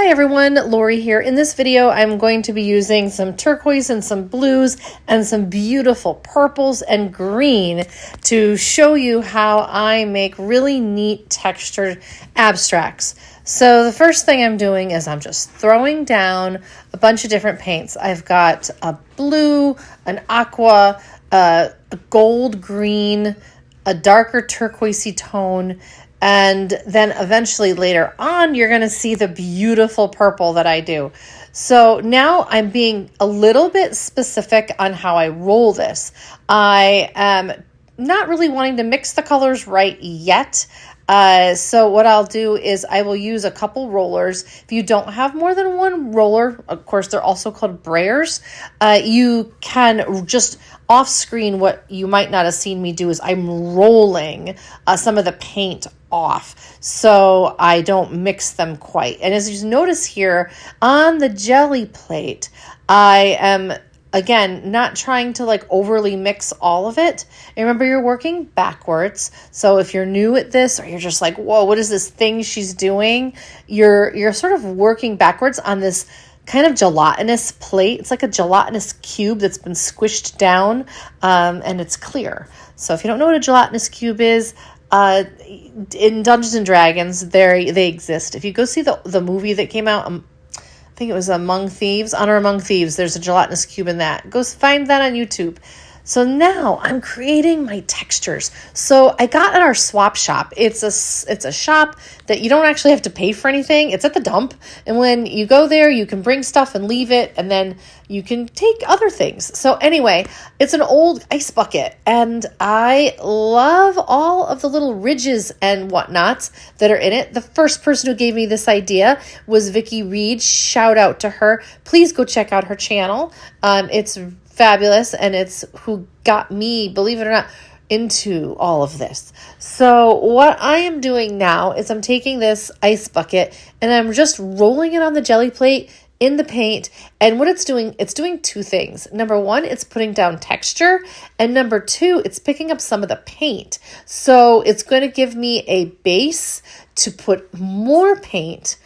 Hi everyone, Lori here. In this video, I'm going to be using some turquoise and some blues and some beautiful purples and green to show you how I make really neat textured abstracts. So the first thing I'm doing is I'm just throwing down a bunch of different paints. I've got a blue, an aqua, a gold green, a darker turquoisey tone, and then eventually later on, you're going to see the beautiful purple that I do. So now I'm being a little bit specific on how I roll this. I am not really wanting to mix the colors right yet. So what I'll do is I will use a couple rollers. If you don't have more than one roller, of course, they're also called brayers. You can just off screen, what you might not have seen me do is I'm rolling some of the paint off so I don't mix them quite. And as you notice here on the Gelliplate, I am again not trying to like overly mix all of it. And remember, you're working backwards. So if you're new at this or you're just like, whoa, what is this thing she's doing? You're sort of working backwards on this kind of gelatinous plate. It's like a gelatinous cube that's been squished down and it's clear. So if you don't know what a gelatinous cube is, in Dungeons and Dragons, they exist. If you go see the movie that came out, I think it was Honor Among Thieves, there's a gelatinous cube in that. Go find that on YouTube. So now I'm creating my textures. So I got at our swap shop. It's a shop that you don't actually have to pay for anything. It's at the dump. And when you go there, you can bring stuff and leave it, and then you can take other things. So anyway, it's an old ice bucket, and I love all of the little ridges and whatnots that are in it. The first person who gave me this idea was Vicki Reed. Shout out to her. Please go check out her channel. It's fabulous, and it's who got me, believe it or not, into all of this. So what I am doing now is I'm taking this ice bucket and I'm just rolling it on the Gelliplate in the paint. And what it's doing two things. Number one, it's putting down texture. And number two, it's picking up some of the paint. So it's going to give me a base to put more paint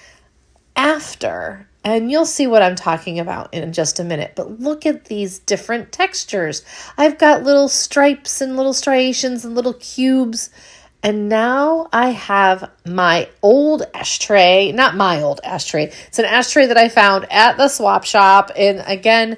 after. And you'll see what I'm talking about in just a minute. But look at these different textures. I've got little stripes and little striations and little cubes. And now I have my old ashtray, not my old ashtray. It's an ashtray that I found at the swap shop. And again,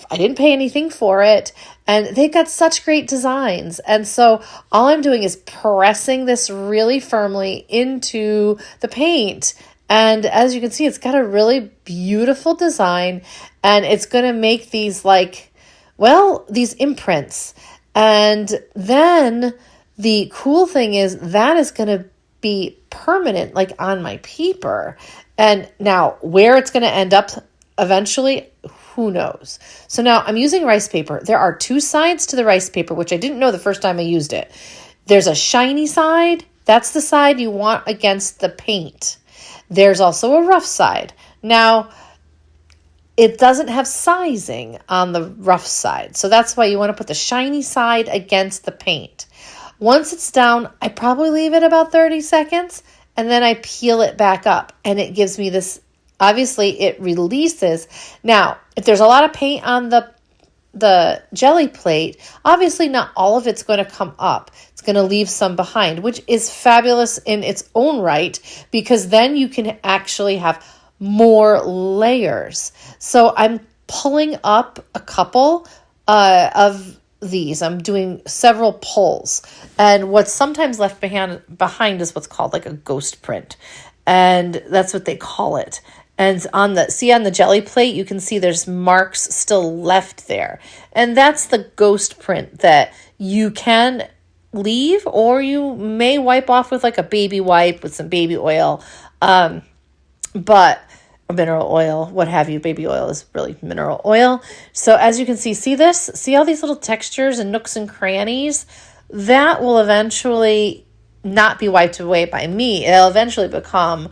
I didn't pay anything for it. And they've got such great designs. And so all I'm doing is pressing this really firmly into the paint. And as you can see, it's got a really beautiful design, and it's going to make these these imprints. And then the cool thing is that is going to be permanent, like on my paper. And now where it's going to end up eventually, who knows? So now I'm using rice paper. There are two sides to the rice paper, which I didn't know the first time I used it. There's a shiny side. That's the side you want against the paint. There's also a rough side. Now, it doesn't have sizing on the rough side. So that's why you want to put the shiny side against the paint. Once it's down, I probably leave it about 30 seconds and then I peel it back up and it gives me this, obviously it releases. Now, if there's a lot of paint on the Gelliplate, obviously not all of it's going to come up. It's going to leave some behind, which is fabulous in its own right, because then you can actually have more layers. So I'm pulling up a couple of these. I'm doing several pulls, and what's sometimes left behind is what's called like a ghost print, and that's what they call it. And on the Gelliplate, you can see there's marks still left there. And that's the ghost print that you can leave, or you may wipe off with like a baby wipe with some baby oil. But mineral oil, what have you. Baby oil is really mineral oil. So as you can see all these little textures and nooks and crannies? That will eventually not be wiped away by me. It'll eventually become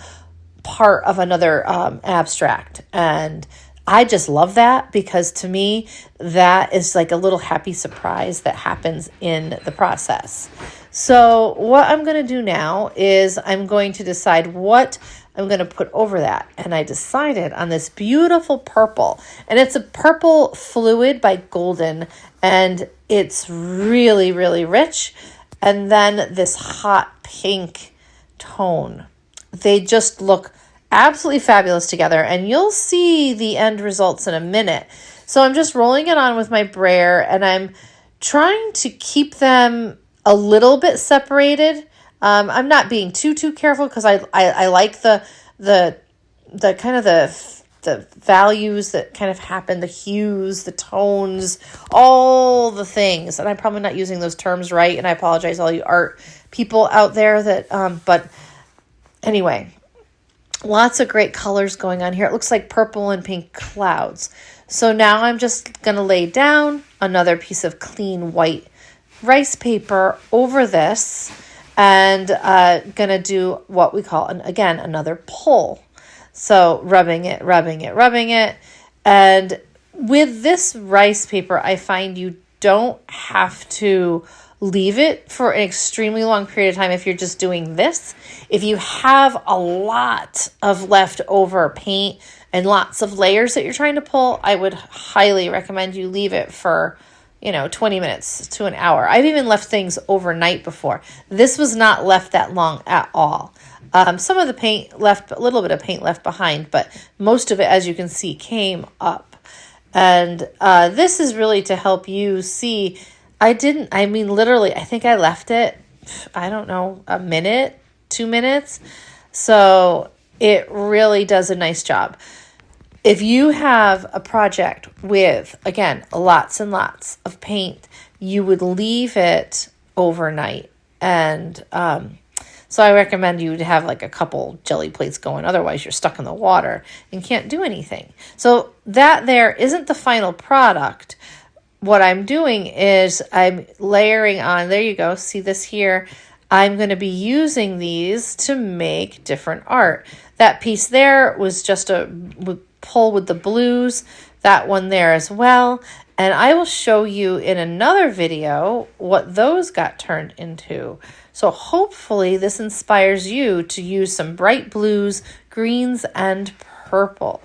part of another abstract, and I just love that, because to me that is like a little happy surprise that happens in the process. So what I'm going to do now is I'm going to decide what I'm going to put over that. And I decided on this beautiful purple. And it's a purple fluid by Golden. And it's really, really rich. And then this hot pink tone. They just look absolutely fabulous together. And you'll see the end results in a minute. So I'm just rolling it on with my brayer. And I'm trying to keep them a little bit separated. I'm not being too careful because I like the kind of the values that kind of happen, the hues, the tones, all the things. And I'm probably not using those terms right, and I apologize all you art people out there that but anyway, lots of great colors going on here. It looks like purple and pink clouds. So now I'm just going to lay down another piece of clean white rice paper over this and going to do what we call, again, another pull. So rubbing it. And with this rice paper, I find you don't have to leave it for an extremely long period of time if you're just doing this. If you have a lot of leftover paint and lots of layers that you're trying to pull, I would highly recommend you leave it for 20 minutes to an hour. I've even left things overnight before. This was not left that long at all. Some of the paint left, a little bit of paint left behind, but most of it, as you can see, came up. And this is really to help you see. Literally, I think I left it, I don't know, a minute, 2 minutes. So it really does a nice job. If you have a project with, again, lots and lots of paint, you would leave it overnight. And so I recommend you to have like a couple jelly plates going. Otherwise, you're stuck in the water and can't do anything. So that there isn't the final product. What I'm doing is I'm layering on. There you go. See this here? I'm going to be using these to make different art. That piece there was just a pull with the blues, that one there as well. And I will show you in another video what those got turned into. So hopefully this inspires you to use some bright blues, greens, and purple.